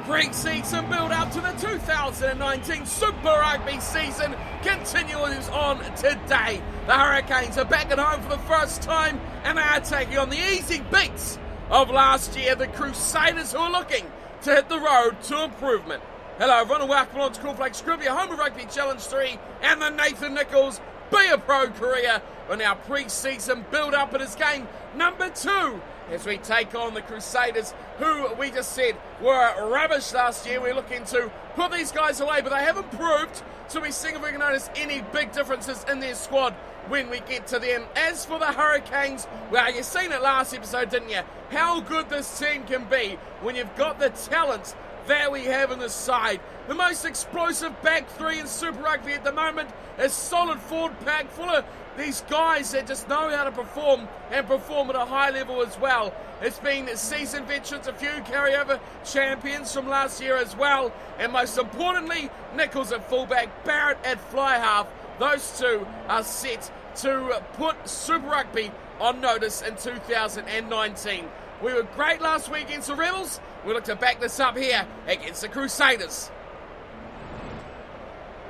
Pre-season build-up to the 2019 Super Rugby season continues on today. The Hurricanes are back at home for the first time and they are taking on the easy beats of last year, the Crusaders, who are looking to hit the road to improvement. Hello everyone and welcome along to Cornflakes Group, your home of Rugby Challenge 3 and the Nathan Nicholls Be a Pro career on our pre-season build-up. It is game number 2 as we take on the Crusaders, who we just said were rubbish last year. We're looking to put these guys away, but they haven't proved, so we're seeing if we can notice any big differences in their squad when we get to them. As for the Hurricanes, well, you've seen it last episode, didn't you? How good this team can be when you've got the talent that we have in the side. The most explosive back three in Super Rugby at the moment, a solid forward pack full of these guys that just know how to perform and perform at a high level as well. It's been seasoned veterans, a few carryover champions from last year as well, and most importantly, Nicholls at fullback, Barrett at fly half. Those two are set to put Super Rugby on notice in 2019. We were great last week against the Rebels. We look to back this up here against the Crusaders.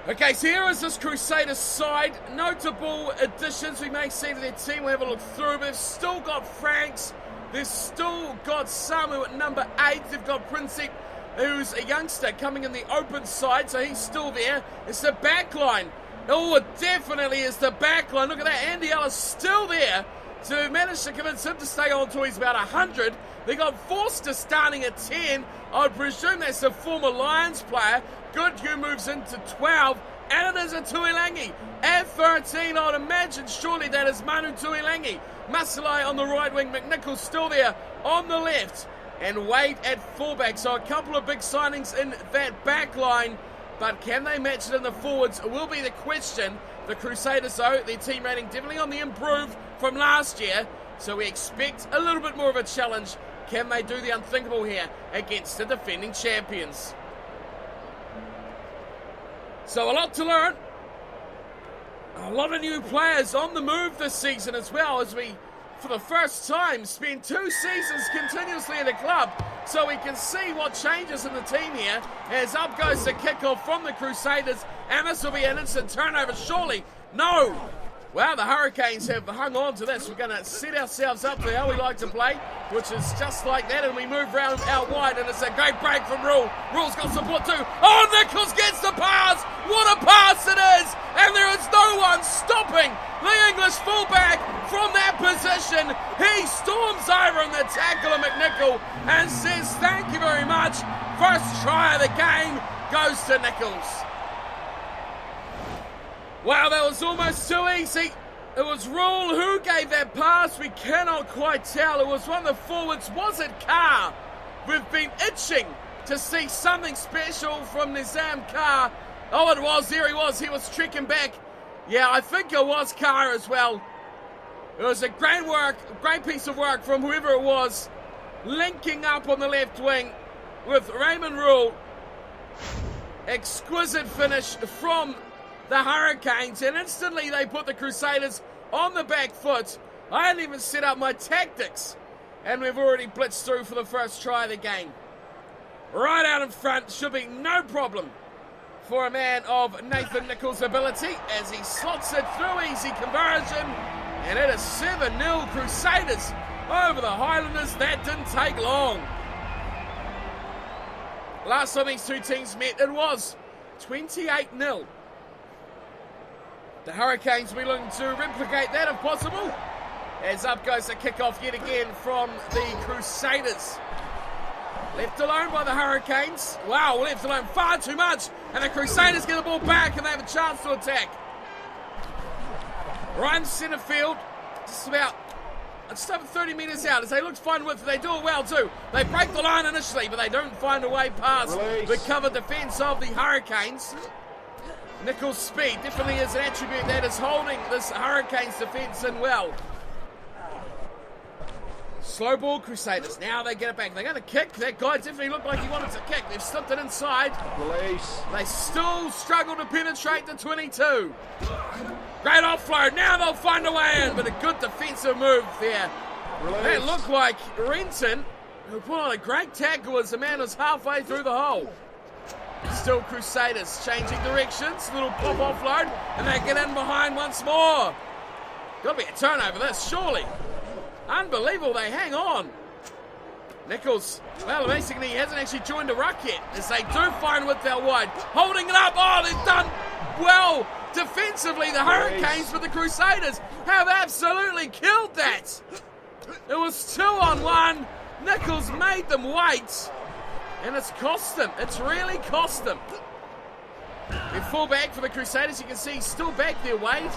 Okay, so here is this Crusaders side. Notable additions we may see to their team. We'll have a look through. They've still got Franks. They've still got Samu at number 8. They've got Princip, who's a youngster coming in the open side, so he's still there. It's the back line. Oh, it definitely is the back line. Look at that. Andy Ellis still there to manage to convince him to stay on until he's about 100. They got Forster starting at 10. I would presume that's a former Lions player. Goodhue moves into 12. And it is a Tuilangi. At 13, I would imagine surely that is Manu Tuilangi. Masalai on the right wing. McNichols still there on the left. And Wade at fullback. So a couple of big signings in that back line. But can they match it in the forwards will be the question. The Crusaders, though, their team rating definitely on the improve from last year. So we expect a little bit more of a challenge. Can they do the unthinkable here against the defending champions? So a lot to learn. A lot of new players on the move this season as well, as we, for the first time, spend 2 seasons continuously in the club. So we can see what changes in the team here as up goes the kickoff from the Crusaders. And this will be an instant turnover, surely. No! Well, the Hurricanes have hung on to this. We're going to set ourselves up for how we like to play, which is just like that, and we move round out wide, and it's a great break from Rule. Rule's got support too. Oh, Nicholls gets the pass! What a pass it is! And there is no one stopping the English fullback from that position. He storms over in the tackle of McNicholl and says, thank you very much. First try of the game goes to Nicholls. Wow, that was almost too easy. It was Rule who gave that pass. We cannot quite tell. It was one of the forwards. Was it Carr? We've been itching to see something special from Nizam Carr. Oh, it was. There he was. He was trekking back. Yeah, I think it was Carr as well. It was a great piece of work from whoever it was, linking up on the left wing with Raymond Rule. Exquisite finish from the Hurricanes, and instantly they put the Crusaders on the back foot. I hadn't even set up my tactics, and we've already blitzed through for the first try of the game. Right out in front, should be no problem for a man of Nathan Nicholls' ability as he slots it through, easy conversion, and it is 7-0 Crusaders over the Highlanders. That didn't take long. Last time these two teams met, it was 28-0. The Hurricanes will be looking to replicate that if possible. As up goes the kickoff yet again from the Crusaders. Left alone by the Hurricanes. Wow, left alone far too much. And the Crusaders get the ball back and they have a chance to attack. Right in centre field. Just over 30 metres out as they look fine with it. They do it well too. They break the line initially, but they don't find a way past the cover defence of the Hurricanes. Nicholls' speed definitely is an attribute that is holding this Hurricanes defence in well. Slow ball Crusaders. Now they get it back. They're going to kick. That guy definitely looked like he wanted to kick. They've slipped it inside. Release. They still struggle to penetrate the 22. Great offload. Now they'll find a way in, but a good defensive move there. Release. That looked like Renton who put on a great tackle as the man was halfway through the hole. Still Crusaders changing directions, little pop offload, and they get in behind once more. Got to be a turnover this, surely. Unbelievable, they hang on. Nicholls, well, basically he hasn't actually joined the ruck yet, as they do find width out wide. Holding it up, oh, they've done well defensively, the Hurricanes, but the Crusaders have absolutely killed that. It was 2 on 1. Nicholls made them wait, and it's cost them. It's really cost them. Their fullback for the Crusaders, you can see he's still back there, Wade.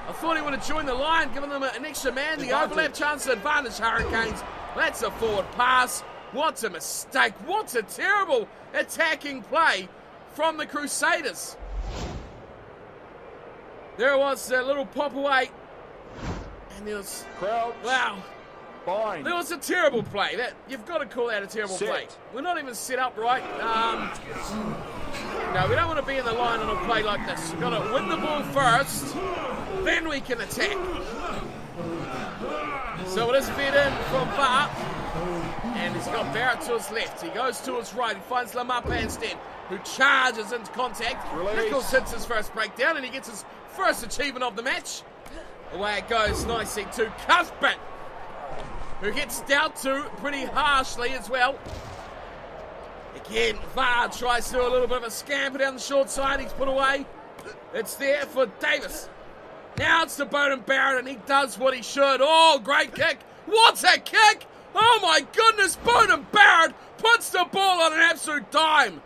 I thought he would have joined the line, given them an extra man. The overlap chance to advantage Hurricanes. That's a forward pass. What a mistake. What a terrible attacking play from the Crusaders. There was a little pop away. And there was... Wow. Fine. There was a terrible play. That you've got to call that a terrible play. We're not even set up right. No, we don't want to be in the line on a play like this. We've got to win the ball first, then we can attack. So it is fed in from Bar, and he's got Barrett to his left. He goes to his right. He finds Lamapa instead, who charges into contact. Nicholls hits his first breakdown, and he gets his first achievement of the match. Away it goes nicely to Cuthbert, who gets dealt to pretty harshly as well. Again, VAR tries to do a little bit of a scamper down the short side. He's put away. It's there for Davis. Now it's to Bowden Barrett, and he does what he should. Oh, great kick. What a kick! Oh my goodness, Bowden Barrett puts the ball on an absolute dime.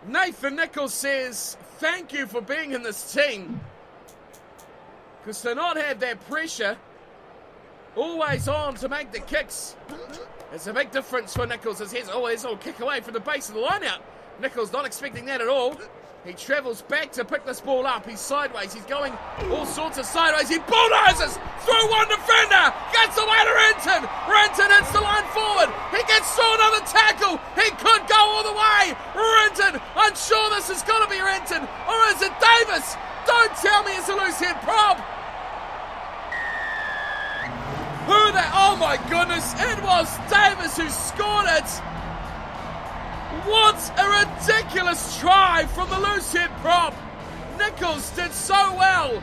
Nathan Nicholls says, thank you for being in this team. Because to not have that pressure always on to make the kicks, it's a big difference for Nicholls, as he's always all kick away from the base of the line out. Nicholls not expecting that at all. He travels back to pick this ball up. He's sideways. He's going all sorts of sideways. He bulldozes through one defender. Gets away to Renton. Renton hits the line forward. He gets through another tackle. He could go all the way. Renton. I'm sure this has got to be Renton. Or is it Davis? Don't tell me it's a loose head prop. Oh my goodness. It was Davis who scored it. What a ridiculous try from the loose head prop. Nicholls did so well.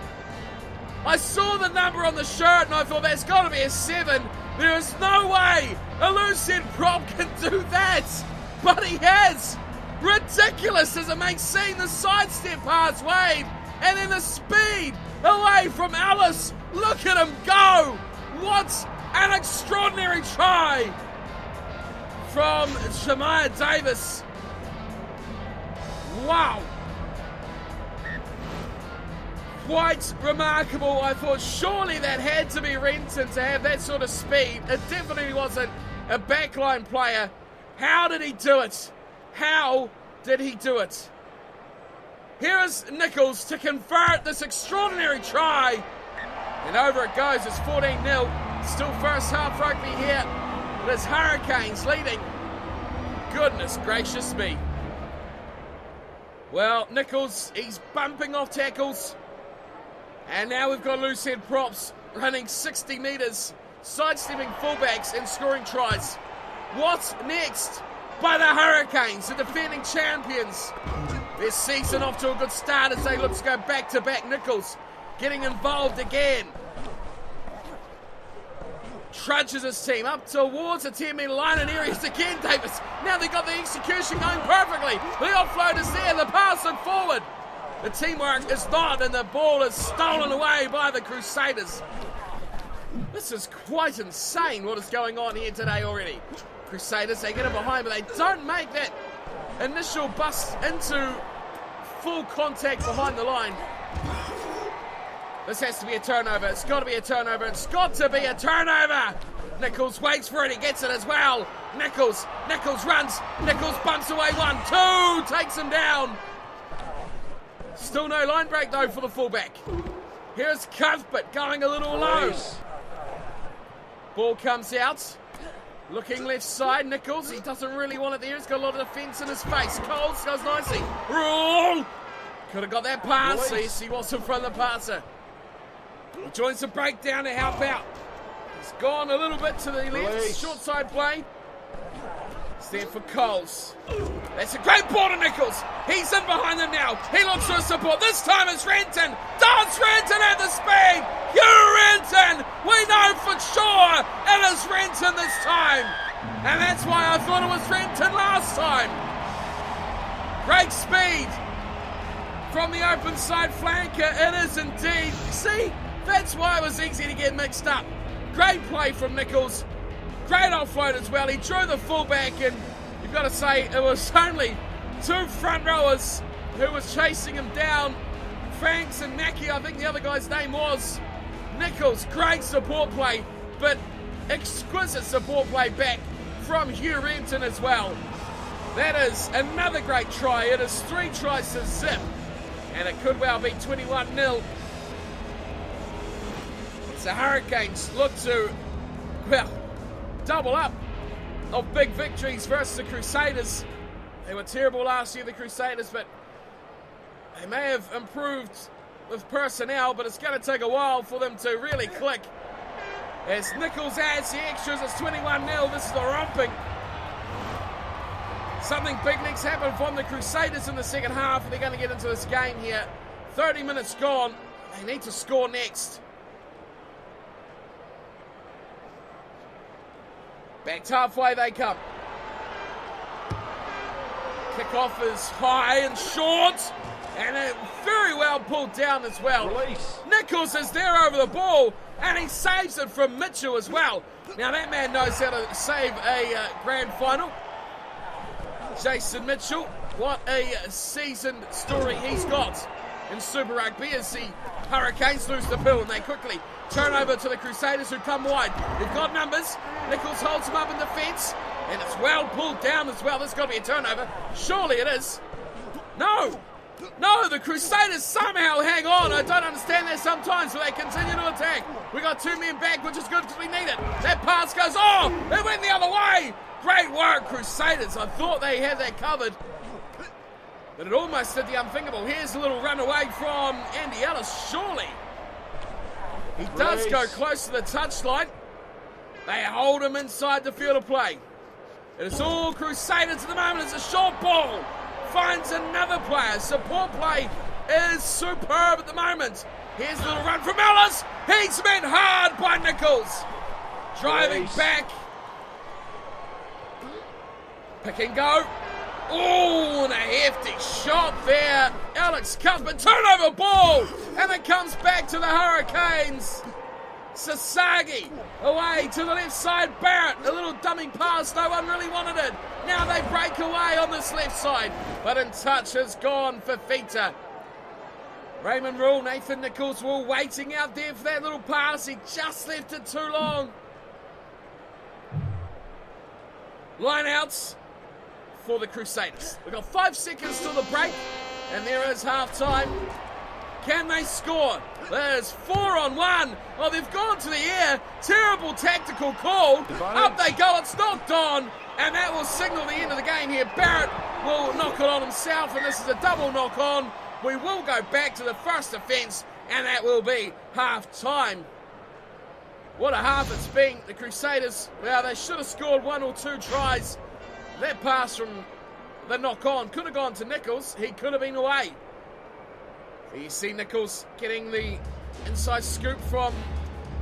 I saw the number on the shirt and I thought that's got to be a 7. There is no way a loose head prop can do that. But he has. Ridiculous as it makes scene. The sidestep past Wade and then the speed away from Ellis. Look at him go. What an extraordinary try from Shemaiah Davis. Wow. Quite remarkable. I thought surely that had to be Renton to have that sort of speed. It definitely wasn't a backline player. How did he do it? How did he do it? Here is Nicholls to convert this extraordinary try. And over it goes. It's 14-0. Still first half rugby here. It's Hurricanes leading. Goodness gracious me. Well, Nicholls, he's bumping off tackles. And now we've got loose head props running 60 metres, sidestepping fullbacks and scoring tries. What's next by the Hurricanes, the defending champions? Their season off to a good start as they look to go back-to-back. Nicholls getting involved again. Trudges his team up towards the 10-metre line and areas again, Davis. Now they've got the execution going perfectly. The offload is there, the pass and forward. The teamwork is not, and the ball is stolen away by the Crusaders. This is quite insane what is going on here today already. Crusaders, they get it behind, but they don't make that initial bust into full contact behind the line. This has to be a turnover. It's got to be a turnover. It's got to be a turnover. Nicholls waits for it. He gets it as well. Nicholls runs. Nicholls bumps away 1, 2. Takes him down. Still no line break though for the fullback. Here's Cuthbert going a little low. Ball comes out. Looking left side. Nicholls. He doesn't really want it there. He's got a lot of defence in his face. Coles goes nicely. Roll. Could have got that pass. Yes, he was in front of the passer. He joins the breakdown to help out. He's gone a little bit to the left, short side play. It's there for Coles. That's a great ball to Nicholls. He's in behind them now. He looks for support. This time it's Renton. Does Renton have the speed? Renton! We know for sure it is Renton this time. And that's why I thought it was Renton last time. Great speed from the open side flanker. It is indeed. See, that's why it was easy to get mixed up. Great play from Nicholls. Great offload as well. He drew the fullback, and you've got to say it was only two front rowers who was chasing him down. Franks and Mackie, I think the other guy's name was. Nicholls, great support play, but exquisite support play back from Hugh Renton as well. That is another great try. It is 3 tries to zip, and it could well be 21-0. The Hurricanes look to, well, double up of big victories versus the Crusaders. They were terrible last year, the Crusaders, but they may have improved with personnel, but it's going to take a while for them to really click. As Nicholls adds the extras, it's 21-0. This is the romping. Something big needs to happen from the Crusaders in the second half, and they're going to get into this game here. 30 minutes gone. They need to score next. Back halfway they come. Kick-off is high and short, and it very well pulled down as well. Release. Nicholls is there over the ball, and he saves it from Mitchell as well. Now that man knows how to save a grand final. Jason Mitchell, what a seasoned story he's got in Super Rugby as the Hurricanes lose the pill, and they quickly turn over to the Crusaders who come wide. They've got numbers. Nicholls holds him up in defence, and it's well pulled down as well. This has got to be a turnover. Surely it is. No, the Crusaders somehow hang on. I don't understand that sometimes, but they continue to attack. We got 2 men back, which is good because we need it. That pass goes, it went the other way. Great work, Crusaders. I thought they had that covered, but it almost did the unthinkable. Here's a little run away from Andy Ellis. Surely he does go close to the touchline. They hold him inside the field of play. It is all Crusaders at the moment. It's a short ball. Finds another player. Support play is superb at the moment. Here's a little run from Ellis. He's met hard by Nicholls. Driving back. Pick and go. Oh, and a hefty shot there. Alex Cuthbert, turnover ball, and it comes back to the Hurricanes. Sasagi away to the left side. Barrett, a little dummy pass. No one really wanted it. Now they break away on this left side, but in touch has gone for Fita. Raymond Rule, Nathan Nicholls were waiting out there for that little pass. He just left it too long. Lineouts for the Crusaders. We've got 5 seconds till the break, and there is half time. Can they score? There's 4 on 1. Well, they've gone to the air. Terrible tactical call. Up they go. It's knocked on, and that will signal the end of the game here. Barrett will knock it on himself, and this is a double knock on. We will go back to the first offence, and that will be half time. What a half it's been. The Crusaders, well, they should have scored 1 or 2 tries. That pass from the knock on could have gone to Nicholls. He could have been away. You see Nicholls getting the inside scoop from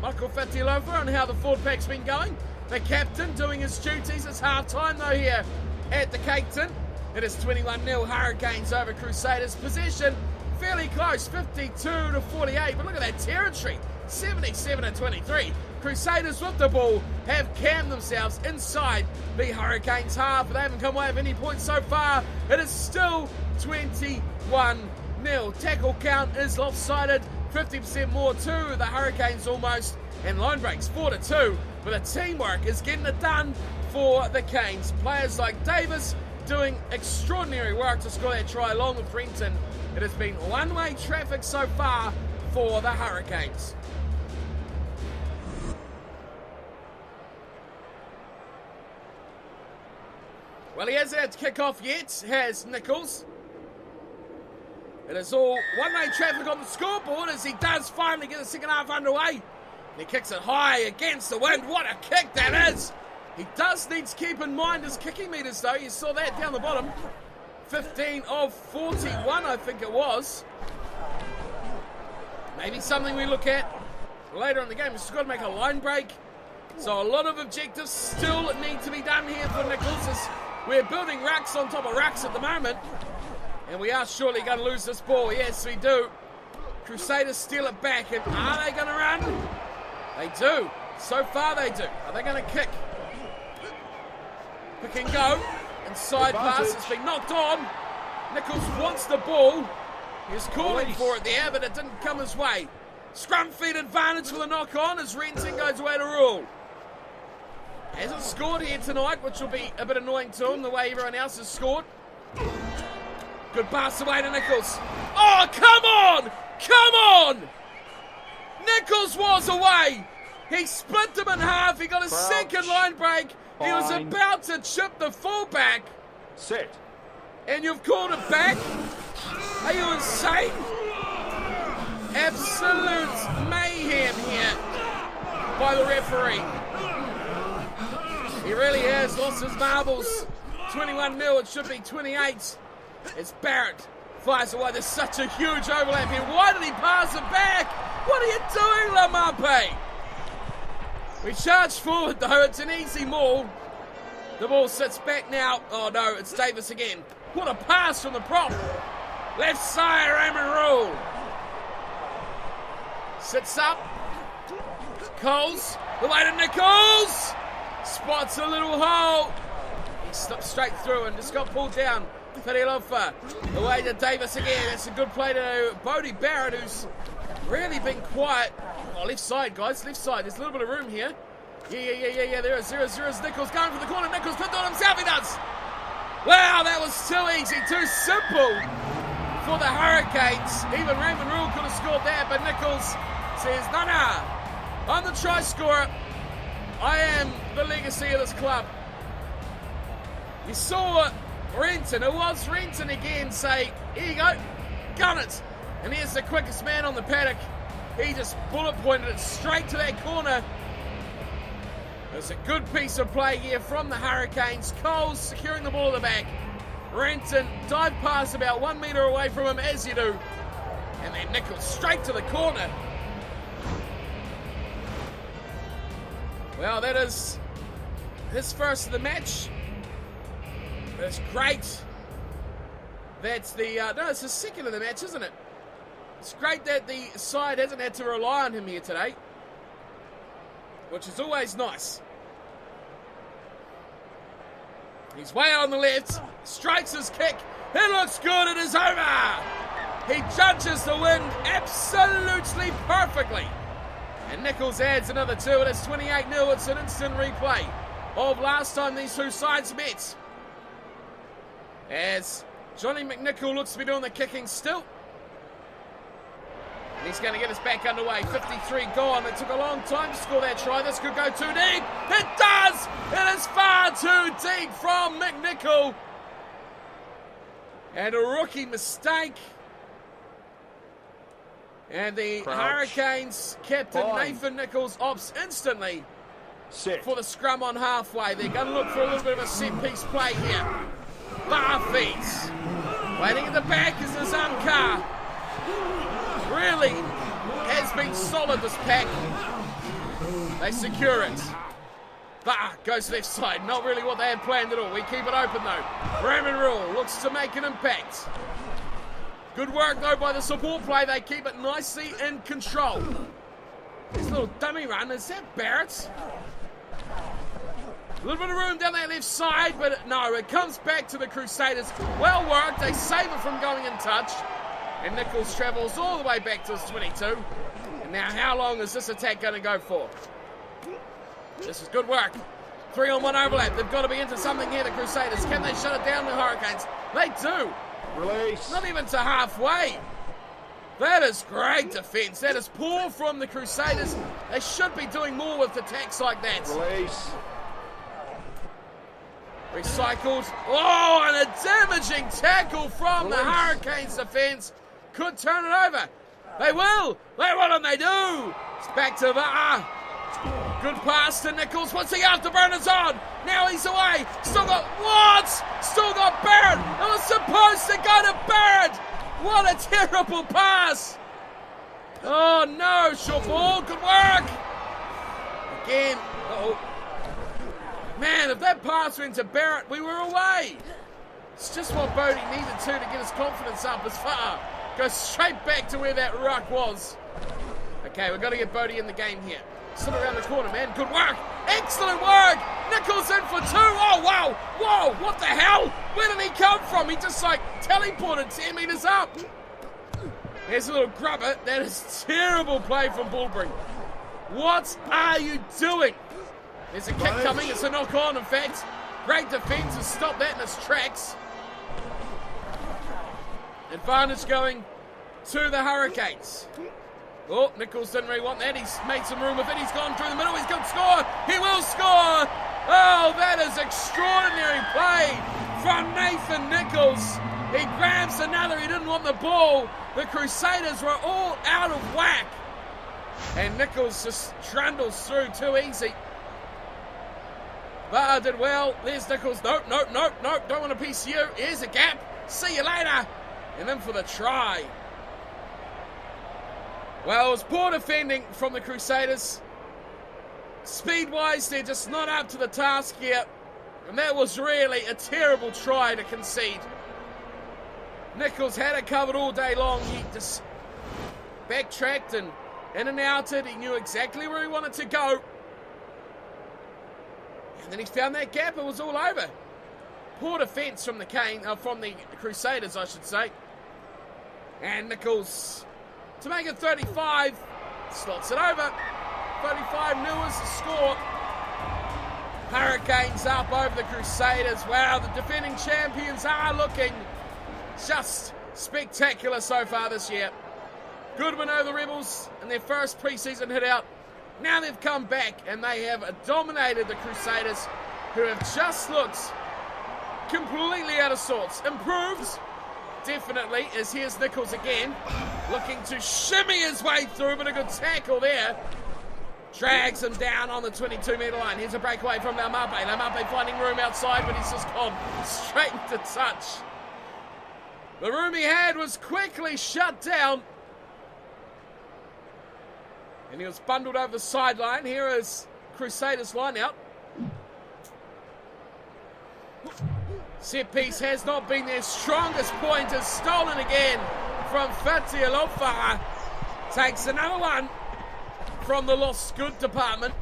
Michael Fatialova on how the forward pack's been going. The captain doing his duties. It's half time though here at the Cape Town. It is 21-0 Hurricanes over Crusaders. Possession fairly close, 52-48. But look at that territory, 77-23. Crusaders with the ball have cammed themselves inside the Hurricanes half. They haven't come away with any points so far. It is still 21-0. Tackle count is lopsided, 50% more to the Hurricanes almost, and line breaks 4-2. But the teamwork is getting it done for the Canes. Players like Davis doing extraordinary work to score that try along with Renton. It has been one-way traffic so far for the Hurricanes. Well, he hasn't had to kick off yet, has Nicholls. It is all one-way traffic on the scoreboard as he does finally get the second half underway. He kicks it high against the wind. What a kick that is. He does need to keep in mind his kicking meters, though. You saw that down the bottom. 15 of 41, I think it was. Maybe something we look at later in the game. We've just got to make a line break. So a lot of objectives still need to be done here for Nicholls, as we're building racks on top of racks at the moment. And we are surely going to lose this ball. Yes, we do. Crusaders steal it back. And are they going to run? They do. So far they do. Are they going to kick? Pick and go. Inside pass. It's been knocked on. Nicholls wants the ball. He was calling for it there, but it didn't come his way. Scrum feed advantage for the knock on as Renton goes away to rule. Hasn't scored here tonight, which will be a bit annoying to him, the way everyone else has scored. Good pass away to Nicholls. Oh, come on! Come on! Nicholls was away. He split them in half. He got a second line break. He was about to chip the fullback. Set. And you've called it back? Are you insane? Absolute mayhem here by the referee. He really has lost his marbles. 21-0, it should be 28. It's Barrett. Flies away. There's such a huge overlap here. Why did he pass it back? What are you doing, Lamape? We charge forward, though. It's an easy maul. The ball sits back now. Oh, no, it's Davis again. What a pass from the prop. Left side, Raymond Rule. Sits up. Coles. The way to Nicholls. Spots a little hole. He slips straight through and just got pulled down. Fadilofa. The way to Davis again. That's a good play to Bodie Barrett, who's really been quiet. Oh, left side, guys. Left side. There's a little bit of room here. Yeah. There is 0-0. Nicholls going for the corner. Nicholls could do it himself. He does. Wow, that was too easy. Too simple for the Hurricanes. Even Raymond Rule could have scored that, but Nicholls says, nah. I'm the try scorer. I am the legacy of this club. You saw Renton, it was Renton again, say, here you go, gun it. And here's the quickest man on the paddock. He just bullet pointed it straight to that corner. It's a good piece of play here from the Hurricanes. Coles securing the ball at the back. Renton dive pass about 1 metre away from him, as you do. And then Nicholls straight to the corner. Well, that is his first of the match. That's great. That's the, no, it's the second of the match, isn't it? It's great that the side hasn't had to rely on him here today, which is always nice. He's way on the left, strikes his kick. It looks good, it is over. He judges the wind absolutely perfectly. And Nicholls adds another two, and it's 28-0. It's an instant replay of last time these two sides met. As Johnny McNichol looks to be doing the kicking still. And he's going to get us back underway. 53 gone. It took a long time to score that try. This could go too deep. It does! It is far too deep from McNichol. And a rookie mistake. And the Hurricanes captain Nathan Nicholls opts instantly for the scrum on halfway. They're going to look for a little bit of a set-piece play here. Bar feeds. Waiting at the back is Azamkar. Really has been solid, this pack. They secure it. Bar goes left side. Not really what they had planned at all. We keep it open though. Raymond Rule looks to make an impact. Good work though by the support play. They keep it nicely in control. This little dummy run. Is that Barrett? A little bit of room down that left side, but no, it comes back to the Crusaders. Well worked. They save it from going in touch. And Nicholls travels all the way back to his 22. And now how long is this attack going to go for? This is good work. 3-on-1 overlap. They've got to be into something here, the Crusaders. Can they shut it down, the Hurricanes? They do. Release. Not even to halfway. That is great defence. That is poor from the Crusaders. They should be doing more with attacks like that. Release. Recycled. Oh, and a damaging tackle from the Hurricanes defence. Could turn it over. They will. They will, and they do. It's back to VAR. Good pass to Nicholls. What's he after? Burners on. Now he's away. Still got Watts. Still got Barrett. It was supposed to go to Barrett. What a terrible pass. Oh no, short ball. Good work. Again. Uh-oh. Man, if that pass went to Barrett, we were away. It's just what Bodie needed to get his confidence up as far. Go straight back to where that ruck was. Okay, we've got to get Bodie in the game here. Still around the corner, man. Good work. Excellent work. Nicholls in for 2. Oh, wow. Whoa, what the hell? Where did he come from? He just, teleported 10 metres up. Here's a little grubber. That is terrible play from Bullbury. What are you doing? There's a kick coming. It's a knock-on, in fact. Great defence to stop that in its tracks. Advantage going to the Hurricanes. Oh, Nicholls didn't really want that. He's made some room with it. He's gone through the middle. He's going to score. He will score. Oh, that is extraordinary play from Nathan Nicholls. He grabs another. He didn't want the ball. The Crusaders were all out of whack. And Nicholls just trundles through too easy. Bar did well. There's Nicholls. Nope. Don't want a piece of you. Here's a gap. See you later. And then for the try. Well, it was poor defending from the Crusaders. Speed-wise, they're just not up to the task here. And that was really a terrible try to concede. Nicholls had it covered all day long. He just backtracked and in and outed. He knew exactly where he wanted to go. And then he found that gap. It was all over. Poor defence from the Crusaders, I should say. And Nicholls, to make it 35, slots it over. 35-0 is the score. Hurricanes up over the Crusaders. Wow, the defending champions are looking just spectacular so far this year. Good win over the Rebels in their first pre-season hit out. Now they've come back and they have dominated the Crusaders, who have just looked completely out of sorts. Improved, definitely, as here's Nicholls again, looking to shimmy his way through, but a good tackle there. Drags him down on the 22-metre line. Here's a breakaway from Laumape. Laumape finding room outside, but he's just gone straight into touch. The room he had was quickly shut down. And he was bundled over the sideline. Here is Crusaders line out. Set piece has not been their strongest point. Is stolen again from Fatialofa. Takes another one from the lost good department.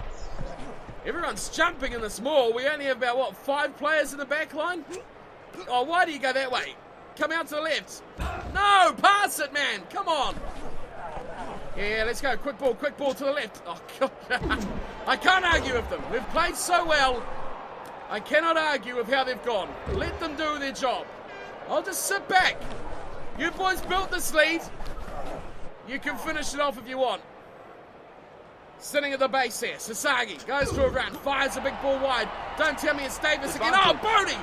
Everyone's jumping in this maul. We only have about, 5 players in the back line? Oh, why do you go that way? Come out to the left. No, pass it, man. Come on. Yeah, let's go. Quick ball to the left. Oh, God. I can't argue with them. We've played so well. I cannot argue with how they've gone. Let them do their job. I'll just sit back. You boys built this lead. You can finish it off if you want. Sitting at the base here. Sasagi goes to a run. Fires a big ball wide. Don't tell me it's Davis again. Oh, Bodie!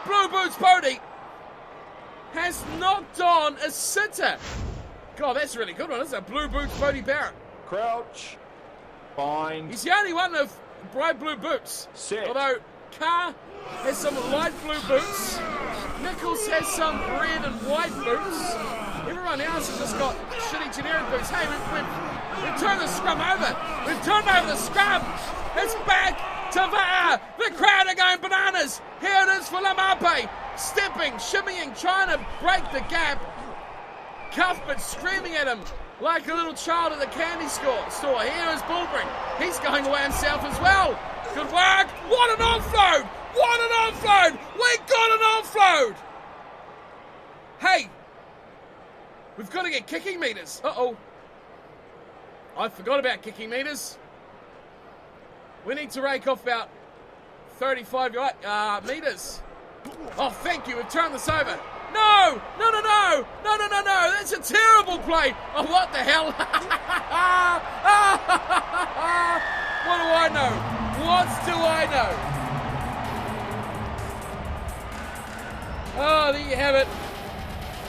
Blue Boots Bodie has knocked on a sitter. God, that's a really good one, isn't it? Blue Boots Bodie Barrett. Crouch. Bind. He's the only one of bright blue boots. Set. Although Carr has some light blue boots. Nicholls has some red and white boots. Everyone else has just got shitty generic boots. Hey, we've turned the scrum over. We've turned over the scrum. It's back to VAR. The crowd are going bananas. Here it is for Laumape. Stepping, shimmying, trying to break the gap. Cuthbert screaming at him like a little child at the candy store. Here is Bullbury. He's going away himself as well. Good work. What an offload. We got an offload. Hey, we've got to get kicking meters. Uh-oh. I forgot about kicking meters. We need to rake off about 35 meters. Oh, thank you. We've turned this over. No. That's a terrible play. Oh, what the hell? What do I know? Oh, there you have it.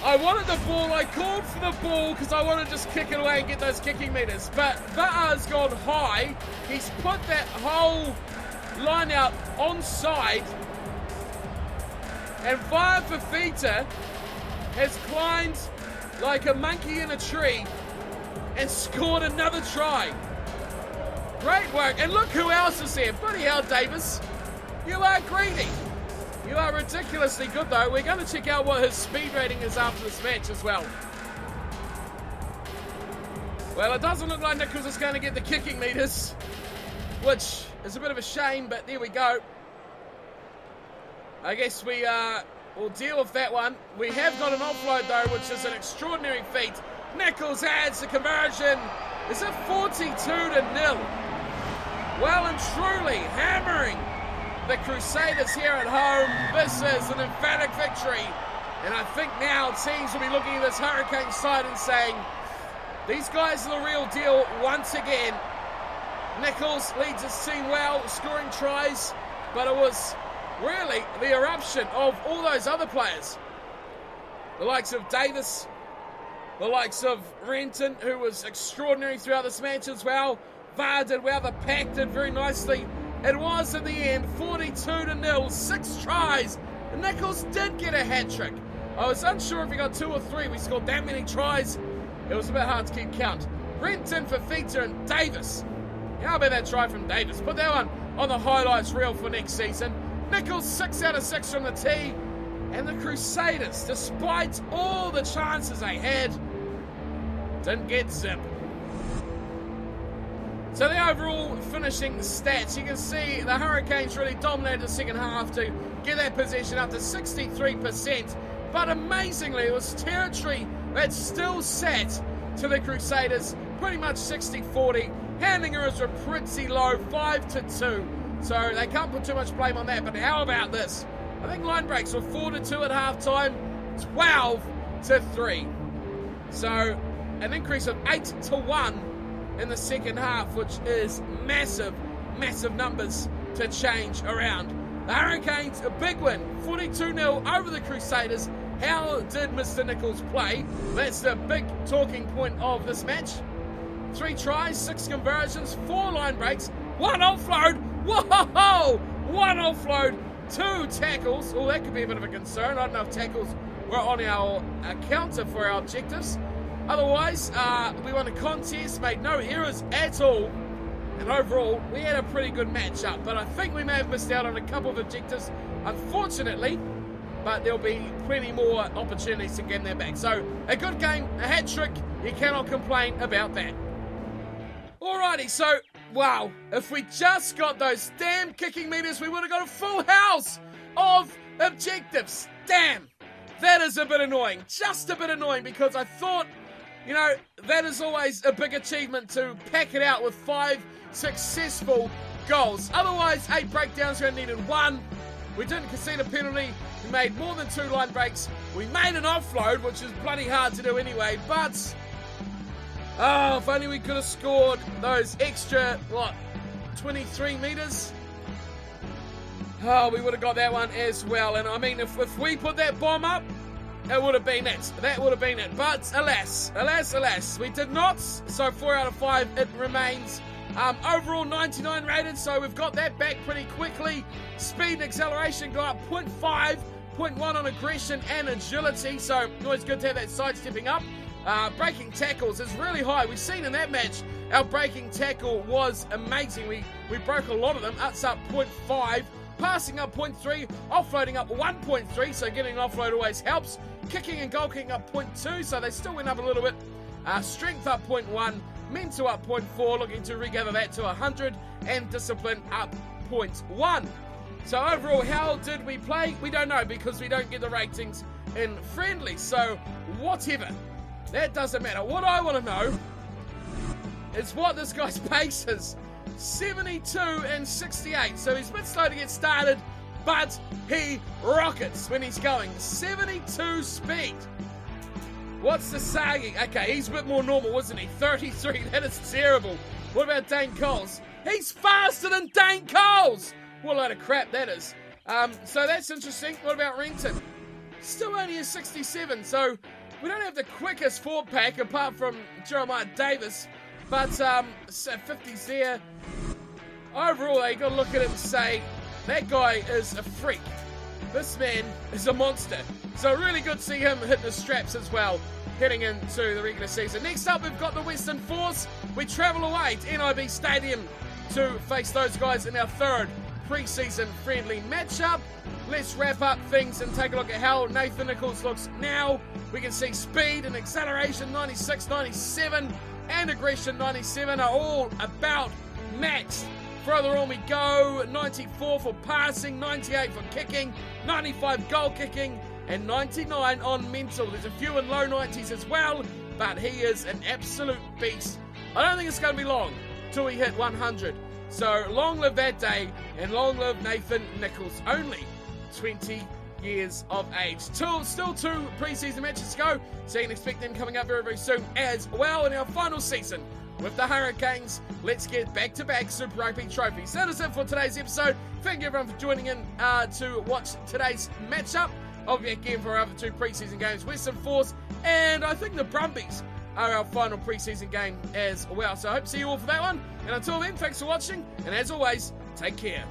I wanted the ball. I called for the ball because I wanted to just kick it away and get those kicking meters. But Va'a's gone high. He's put that whole line out onside. And Va'a Fifita has climbed like a monkey in a tree and scored another try. Great work. And look who else is here. Bloody hell, Davis. You are greedy. You are ridiculously good, though. We're going to check out what his speed rating is after this match as well. Well, it doesn't look like Nicholls is going to get the kicking meters, which is a bit of a shame, but there we go. I guess we will deal with that one. We have got an offload, though, which is an extraordinary feat. Nicholls adds the conversion. Is it 42-0? Well and truly hammering the Crusaders here at home. This is an emphatic victory. And I think now teams will be looking at this Hurricane side and saying, these guys are the real deal once again. Nicholls leads his team well, scoring tries, but it was really the eruption of all those other players. The likes of Davis, the likes of Renton, who was extraordinary throughout this match as well. Va'a did well, the pack did very nicely. It was, in the end, 42-0, 6 tries. Nicholls did get a hat-trick. I was unsure if he got 2 or 3. We scored that many tries. It was a bit hard to keep count. Renton, Fifita, and Davis. How about that try from Davis? Put that one on the highlights reel for next season. Nicholls, 6 out of 6 from the tee. And the Crusaders, despite all the chances they had, didn't get zip. So the overall finishing stats, you can see the Hurricanes really dominated the second half to get that possession up to 63%. But amazingly, it was territory that still sat to the Crusaders, pretty much 60-40. Handling errors were pretty low, 5-2. So they can't put too much blame on that. But how about this? I think line breaks were 4-2 at halftime, 12-3. So an increase of 8-1 in the second half, which is massive, massive numbers to change around. The Hurricanes, a big win, 42-0 over the Crusaders. How did Mr. Nicholls play? That's the big talking point of this match. 3 tries, 6 conversions, 4 line breaks, 1 offload. Whoa! 1 offload, 2 tackles. Oh, that could be a bit of a concern. I don't know if tackles were on our counter for our objectives. Otherwise, we won a contest, made no errors at all, and overall, we had a pretty good matchup. But I think we may have missed out on a couple of objectives, unfortunately, but there'll be plenty more opportunities to get them back. So, a good game, a hat-trick, you cannot complain about that. Alrighty, so, wow, if we just got those damn kicking meters, we would have got a full house of objectives. Damn, that is a bit annoying, just a bit annoying, because I thought, you know, that is always a big achievement to pack it out with 5 successful goals. Otherwise, 8 breakdowns, we only needed 1. We didn't concede a penalty. We made more than 2 line breaks. We made an offload, which is bloody hard to do anyway. But, oh, if only we could have scored those extra, 23 metres. Oh, we would have got that one as well. And I mean, if we put that bomb up, it would have been it. That would have been it. But alas, alas, alas, we did not. So 4 out of 5, it remains. Overall 99 rated, so we've got that back pretty quickly. Speed and acceleration got up 0.5, 0.1 on aggression and agility. So always good to have that sidestepping up. Breaking tackles is really high. We've seen in that match, our breaking tackle was amazing. We broke a lot of them. That's up 0.5. Passing up 0.3, offloading up 1.3, so getting an offload always helps. Kicking and goal kicking up 0.2, so they still went up a little bit. Strength up 0.1, mental up 0.4, looking to regather that to 100, and discipline up 0.1. So overall, how did we play? We don't know, because we don't get the ratings in friendly, so whatever. That doesn't matter. What I want to know is what this guy's pace is. 72 and 68, so he's a bit slow to get started, but he rockets when he's going. 72 speed. What's the saying? Okay, he's a bit more normal, isn't he? 33, that is terrible. What about Dane Coles? He's faster than Dane Coles! What a load of crap that is. So that's interesting. What about Renton? still only a 67, so we don't have the quickest forward pack apart from Jeremiah Davis, but 50's there. Overall, you got to look at him and say, that guy is a freak. This man is a monster. So really good to see him hit the straps as well, heading into the regular season. Next up, we've got the Western Force. We travel away to NIB Stadium to face those guys in our third pre-season friendly matchup. Let's wrap up things and take a look at how Nathan Nicholls looks now. We can see speed and acceleration 96, 97 and aggression 97 are all about maxed. Further on we go, 94 for passing, 98 for kicking, 95 goal kicking, and 99 on mental. There's a few in low 90s as well, but he is an absolute beast. I don't think it's going to be long till we hit 100. So long live that day, and long live Nathan Nicholls. Only 20 years of age. Still 2 pre-season matches to go, so you can expect them coming up very, very soon as well in our final season with the Hurricanes. Let's get back-to-back Super Rugby trophies. That is it for today's episode. Thank you everyone for joining in to watch today's matchup. I'll be back again for our other 2 pre-season games, Western Force, and I think the Brumbies are our final pre-season game as well. So I hope to see you all for that one. And until then, thanks for watching, and as always, take care.